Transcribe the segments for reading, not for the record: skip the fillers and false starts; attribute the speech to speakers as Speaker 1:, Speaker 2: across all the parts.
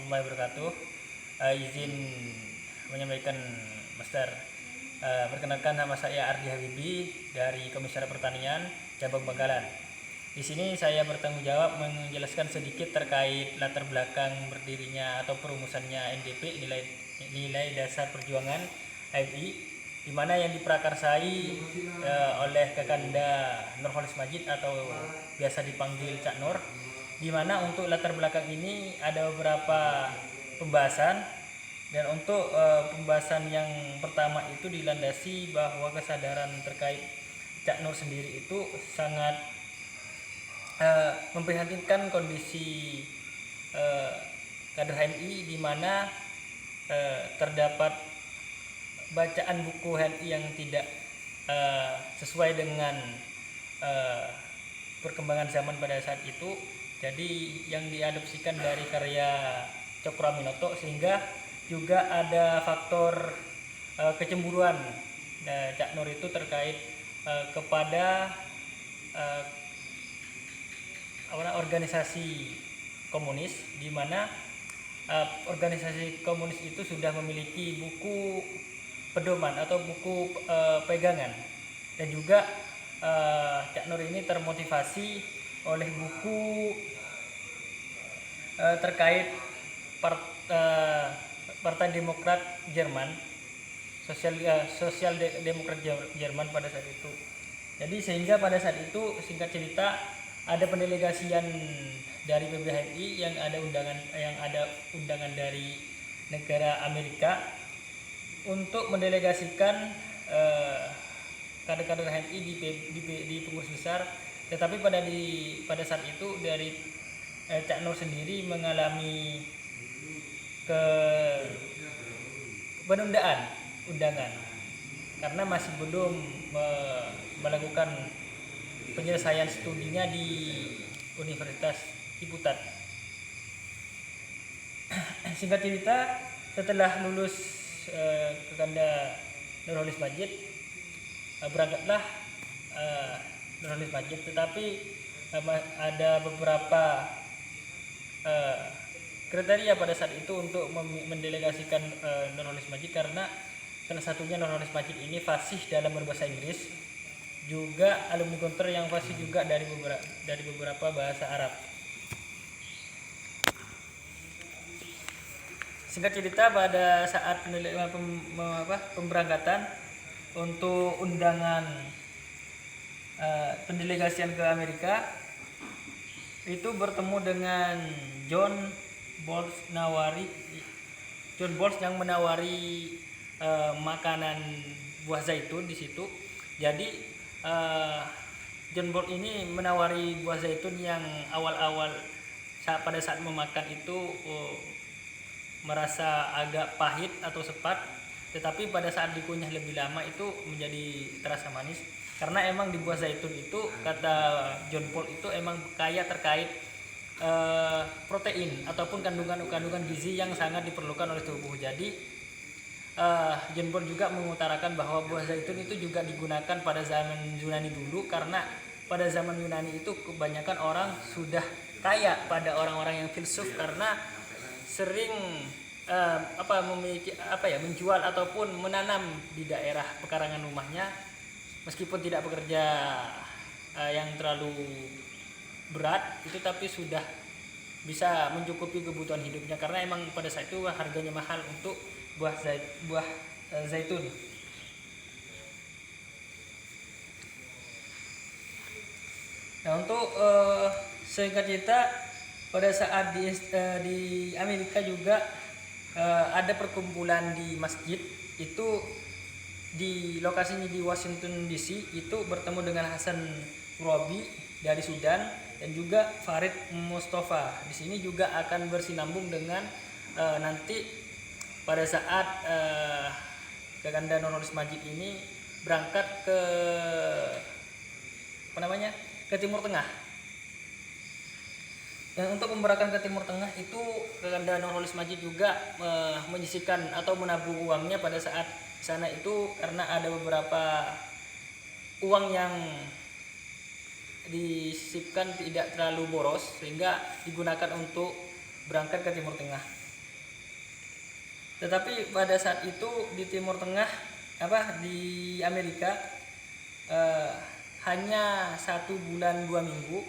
Speaker 1: warahmatullahi wabarakatuh. Izin menyampaikan Master. Perkenalkan, nama saya Ardi Habibi dari Komisariat Pertanian Cabang Bangkalan. Di sini saya bertanggung jawab menjelaskan sedikit terkait latar belakang berdirinya atau perumusannya NDP, nilai dasar perjuangan HMI, di mana yang diprakarsai oleh Kakanda Nurholis Majid atau biasa dipanggil Cak Nur, di mana untuk latar belakang ini ada beberapa pembahasan. Dan untuk pembahasan yang pertama itu dilandasi bahwa kesadaran terkait Cak Nur sendiri itu sangat memprihatinkan kondisi kader HMI, di mana terdapat bacaan buku HMI yang tidak sesuai dengan perkembangan zaman pada saat itu. Jadi yang diadopsikan dari karya Cokroaminoto, sehingga juga ada faktor kecemburuan Cak Nur itu terkait kepada organisasi komunis, di mana organisasi komunis itu sudah memiliki buku pedoman atau buku pegangan, dan juga Cak Nur ini termotivasi oleh buku terkait Partai Demokrat Jerman, Sosial Demokrat Jerman pada saat itu. Jadi sehingga pada saat itu, singkat cerita, ada pendelegasian dari PBHMI yang ada undangan dari negara Amerika untuk mendelegasikan kader-kader HMI di pengurus besar. Tetapi pada saat itu dari Cak Nur sendiri mengalami penundaan undangan karena masih belum melakukan penyelesaian studinya di Universitas Ciputat. Singkat cerita, setelah lulus Kakanda Nurholis Majid, berangkatlah Nurholis Majid, tetapi ada beberapa kriteria pada saat itu untuk mendelegasikan Nurholis Majid, karena salah satunya Nurholis Majid ini fasih dalam berbahasa Inggris, juga alumni Gontor yang fasih juga dari beberapa bahasa Arab. Singkat cerita, pada saat pemberangkatan untuk undangan pendelegasian ke Amerika itu bertemu dengan John Bolts yang menawari makanan buah zaitun di situ. Jadi John Bolts ini menawari buah zaitun yang awal-awal pada saat memakan itu merasa agak pahit atau sepat, tetapi pada saat dikunyah lebih lama itu menjadi terasa manis, karena emang di buah zaitun itu, kata John Bolts, itu emang kaya terkait protein ataupun kandungan gizi yang sangat diperlukan oleh tubuh. Jadi John Bolts juga mengutarakan bahwa buah zaitun itu juga digunakan pada zaman Yunani dulu, karena pada zaman Yunani itu kebanyakan orang sudah kaya pada orang-orang yang filsuf, karena sering menjual ataupun menanam di daerah pekarangan rumahnya, meskipun tidak bekerja yang terlalu berat itu, tapi sudah bisa mencukupi kebutuhan hidupnya, karena emang pada saat itu harganya mahal untuk buah zaitun. Nah, untuk singkat cerita, pada saat di Amerika juga ada perkumpulan di masjid itu, di lokasinya di Washington DC, itu bertemu dengan Hasan Robi dari Sudan dan juga Farid Mustafa. Di sini juga akan bersinambung dengan nanti pada saat Kakanda Nurholis Majid ini berangkat ke Timur Tengah. Dan untuk pemberangkatan ke Timur Tengah itu, Kakanda Nurholis Majid juga menyisihkan atau menabung uangnya pada saat sana itu, karena ada beberapa uang yang disisipkan tidak terlalu boros, sehingga digunakan untuk berangkat ke Timur Tengah. Tetapi pada saat itu di Timur Tengah di Amerika hanya 1 bulan 2 minggu.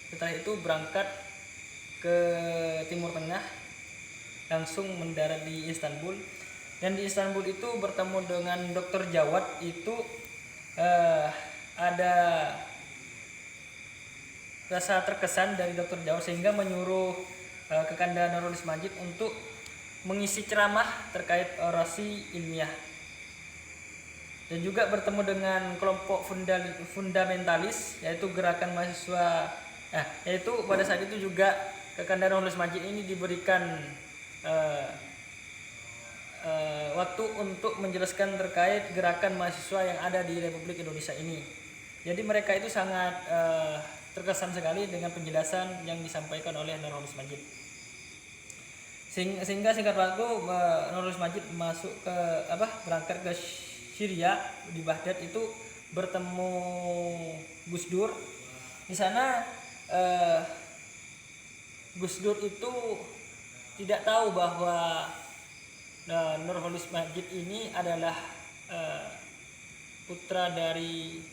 Speaker 1: Setelah itu berangkat ke Timur Tengah, langsung mendarat di Istanbul. Dan di Istanbul itu bertemu dengan Dr. Jawad. Itu ada rasa terkesan dari Dr. Jawad sehingga menyuruh Kakanda Nurul Majid untuk mengisi ceramah terkait orasi ilmiah. Dan juga bertemu dengan kelompok fundamentalis, yaitu gerakan mahasiswa. Yaitu pada saat itu juga Kakanda Nurul Majid ini diberikan waktu untuk menjelaskan terkait gerakan mahasiswa yang ada di Republik Indonesia ini. Jadi mereka itu sangat terkesan sekali dengan penjelasan yang disampaikan oleh Nurul Majid. Sehingga singkat waktu Nurul Majid berangkat ke Syria, di Baghdad itu bertemu Gus Dur. Di sana Gus Dur itu tidak tahu bahwa Nurul Majid ini adalah putra dari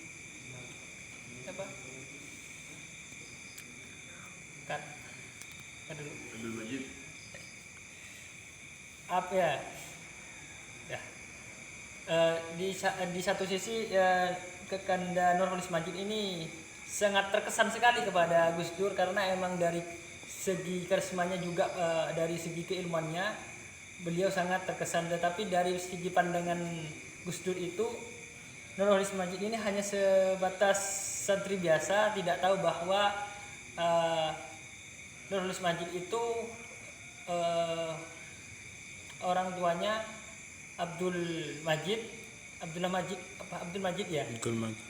Speaker 2: Abdul Majid.
Speaker 1: Di satu sisi Kakanda Nurul Majid ini sangat terkesan sekali kepada Gus Dur, karena emang dari segi karismanya juga dari segi keilmuannya beliau sangat terkesan. Tetapi dari segi pandangan Gus Dur itu, Nurul Majid ini hanya sebatas santri biasa, tidak tahu bahwa Nurul Majid itu orang tuanya Abdul Majid ya.
Speaker 2: Abdul Majid.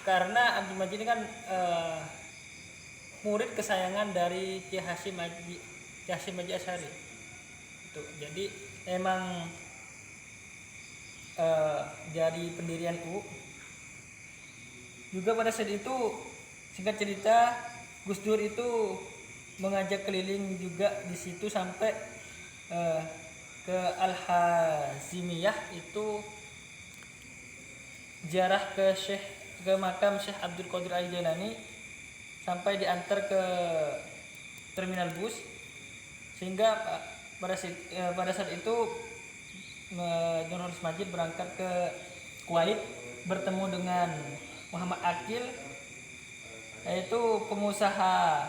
Speaker 1: Karena Abdul Majid ini kan murid kesayangan dari Kiai Hasyim Haji Asy'ari. Itu. Jadi emang dari pendirian NU. Juga pada saat itu, singkat cerita, Gus Dur itu mengajak keliling juga di situ sampai ke Al-Hazimiyah, itu ziarah ke makam Syekh Abdul Qadir Al-Jailani, sampai diantar ke terminal bus. Sehingga pada saat itu Nurul Majid berangkat ke Kuwait, bertemu dengan Muhammad Aqil, yaitu pengusaha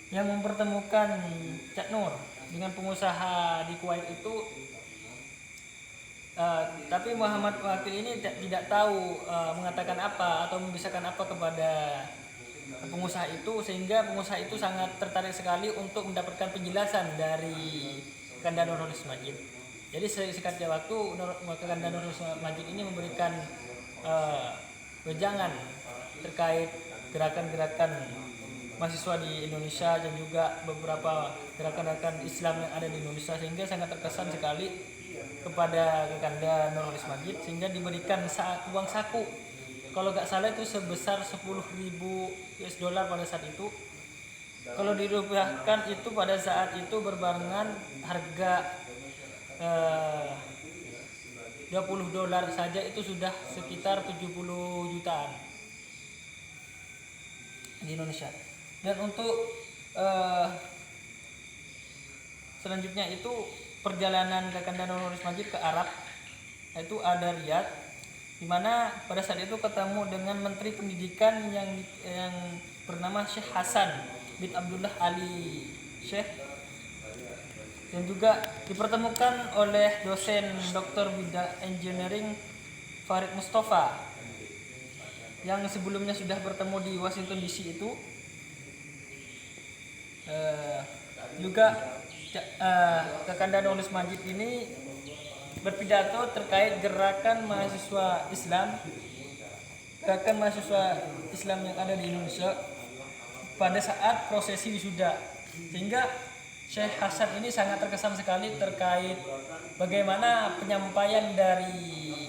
Speaker 1: yang mempertemukan Cak Nur dengan pengusaha di Kuwait itu. Tapi Muhammad Aqil ini tidak tahu mengatakan apa atau membisarkan apa kepada pengusaha itu, sehingga pengusaha itu sangat tertarik sekali untuk mendapatkan penjelasan dari Kakanda Nurul Majid. Jadi singkatnya waktu, Kakanda Nurul Majid ini memberikan wejangan terkait gerakan-gerakan mahasiswa di Indonesia dan juga beberapa gerakan-gerakan Islam yang ada di Indonesia, sehingga sangat terkesan sekali kepada Kakanda Nurul Majid, sehingga diberikan uang saku, kalau nggak salah itu sebesar 10.000 US dollar pada saat itu. Kalau dirupiahkan itu pada saat itu berbarengan harga $20 saja itu sudah sekitar 70 jutaan di Indonesia. Dan untuk selanjutnya itu perjalanan Kakanda Nurul Majid ke Arab, yaitu ada Riyadh, di mana pada saat itu ketemu dengan Menteri Pendidikan yang bernama Syekh Hasan bin Abdullah Ali Syekh, dan juga dipertemukan oleh dosen Dr. Bidang Engineering Farid Mustafa yang sebelumnya sudah bertemu di Washington DC itu. Juga Kakanda Nurul Majid ini berpidato terkait gerakan mahasiswa Islam yang ada di Indonesia pada saat prosesi wisuda, sehingga Syekh Hasan ini sangat terkesan sekali terkait bagaimana penyampaian dari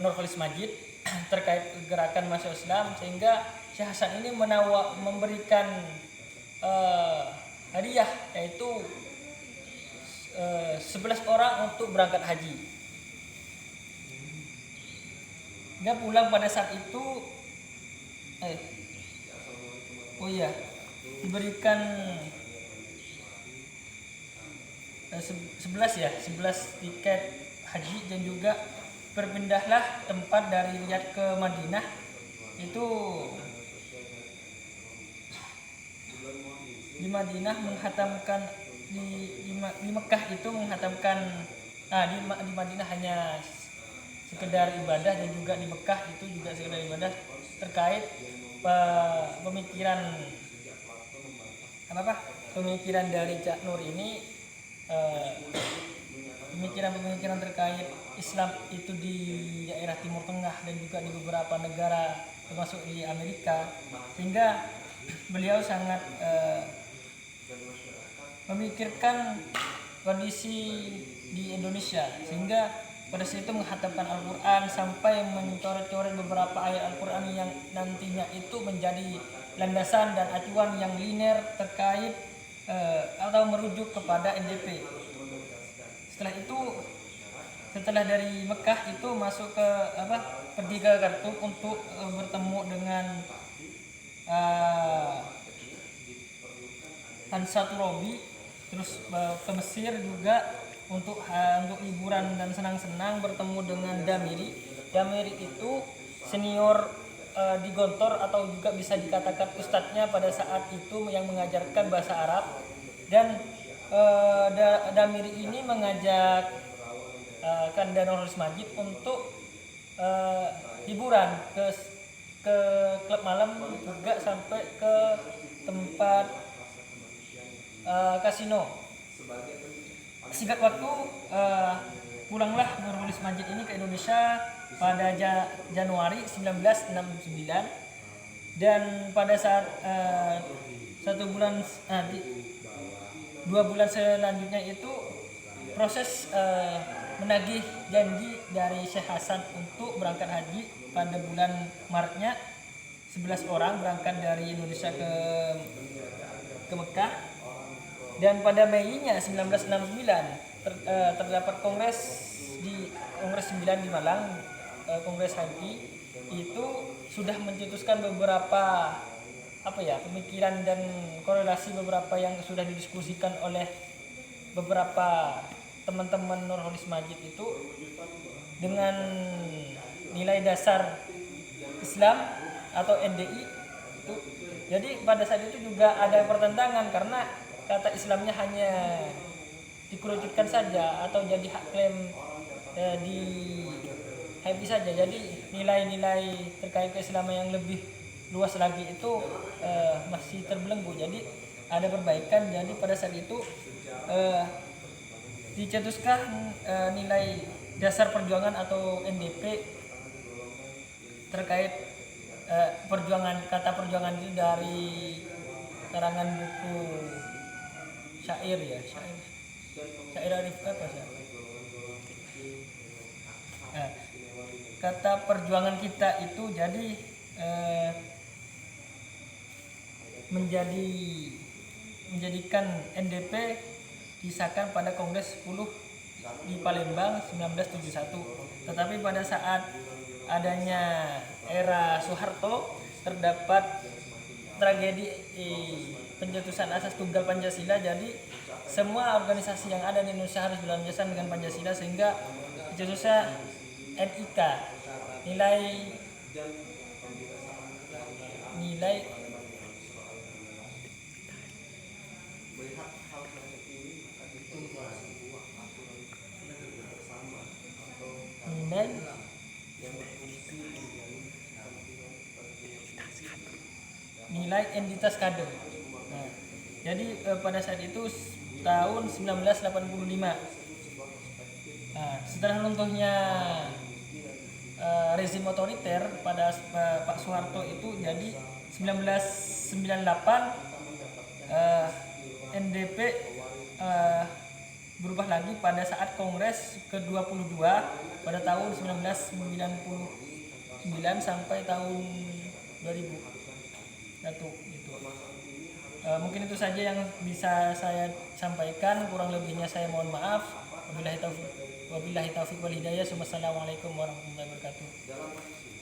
Speaker 1: Nurul Majid terkait gerakan mahasiswa Islam, sehingga Syekh Hasan ini memberikan hadiah, yaitu 11 orang untuk berangkat haji. Dia pulang pada saat itu diberikan 11 tiket haji, dan juga berpindahlah tempat dari Riyadh ke Madinah. Itu di Madinah menghatamkan di Mekah itu menghatamkan, di Madinah hanya sekedar ibadah, dan juga di Mekah itu juga sekedar ibadah terkait pemikiran dari Cak Nur ini, pemikiran terkait Islam itu di daerah Timur Tengah dan juga di beberapa negara termasuk di Amerika, sehingga beliau sangat memikirkan kondisi di Indonesia, sehingga pada saat itu menghatamkan Al-Quran sampai mencoret-coret beberapa ayat Al-Quran yang nantinya itu menjadi landasan dan acuan yang linear terkait atau merujuk kepada NDP. Setelah dari Mekah itu masuk ke pergi ke Khartoum untuk bertemu dengan Hansa Turabi, terus ke Mesir juga untuk liburan dan senang-senang, bertemu dengan Damiri itu senior di Gontor, atau juga bisa dikatakan ustadznya pada saat itu yang mengajarkan bahasa Arab. Dan Damiri ini mengajak Kanda Nurholis Majid untuk hiburan ke klub malam, juga sampai ke tempat kasino. Singkat waktu pulanglah Nurholis Majid ini ke Indonesia pada Januari 1969, dan pada saat 2 bulan selanjutnya itu proses menagih janji dari Syekh Hasan untuk berangkat haji pada bulan Maretnya. 11 orang berangkat dari Indonesia ke Mekah, dan pada Mei-nya 1969 terdapat kongres 9 di Malang, kongres haji itu sudah mencetuskan beberapa pemikiran dan korelasi beberapa yang sudah didiskusikan oleh beberapa teman-teman Nurholis Majid itu dengan nilai dasar Islam atau NDI itu. Jadi pada saat itu juga ada pertentangan karena kata Islamnya hanya dikerucutkan saja atau jadi hak klaim di HMI saja. Jadi nilai-nilai terkait keislaman yang lebih luas lagi itu masih terbelenggu. Jadi ada perbaikan. Jadi pada saat itu dicetuskan nilai dasar perjuangan atau NDP terkait kata perjuangan itu dari karangan buku syair Arif kata perjuangan kita itu jadi menjadikan NDP disahkan pada Kongres 10 di Palembang 1971. Tetapi pada saat adanya era Soeharto terdapat tragedi pencetusan asas tunggal Pancasila. Jadi semua organisasi yang ada di Indonesia harus berlandaskan dengan Pancasila, sehingga dicetusnya NIK, nilai entitas kader. Nah, jadi pada saat itu tahun 1985, setelah runtuhnya rezim otoriter pada Pak Soeharto itu, jadi 1998 NDP berubah lagi pada saat Kongres ke-22 pada tahun 1999 sampai tahun 2001 gitu. Mungkin itu saja yang bisa saya sampaikan, kurang lebihnya saya mohon maaf. Wabillahi taufiq wal hidayah. Wassalamualaikum warahmatullahi wabarakatuh.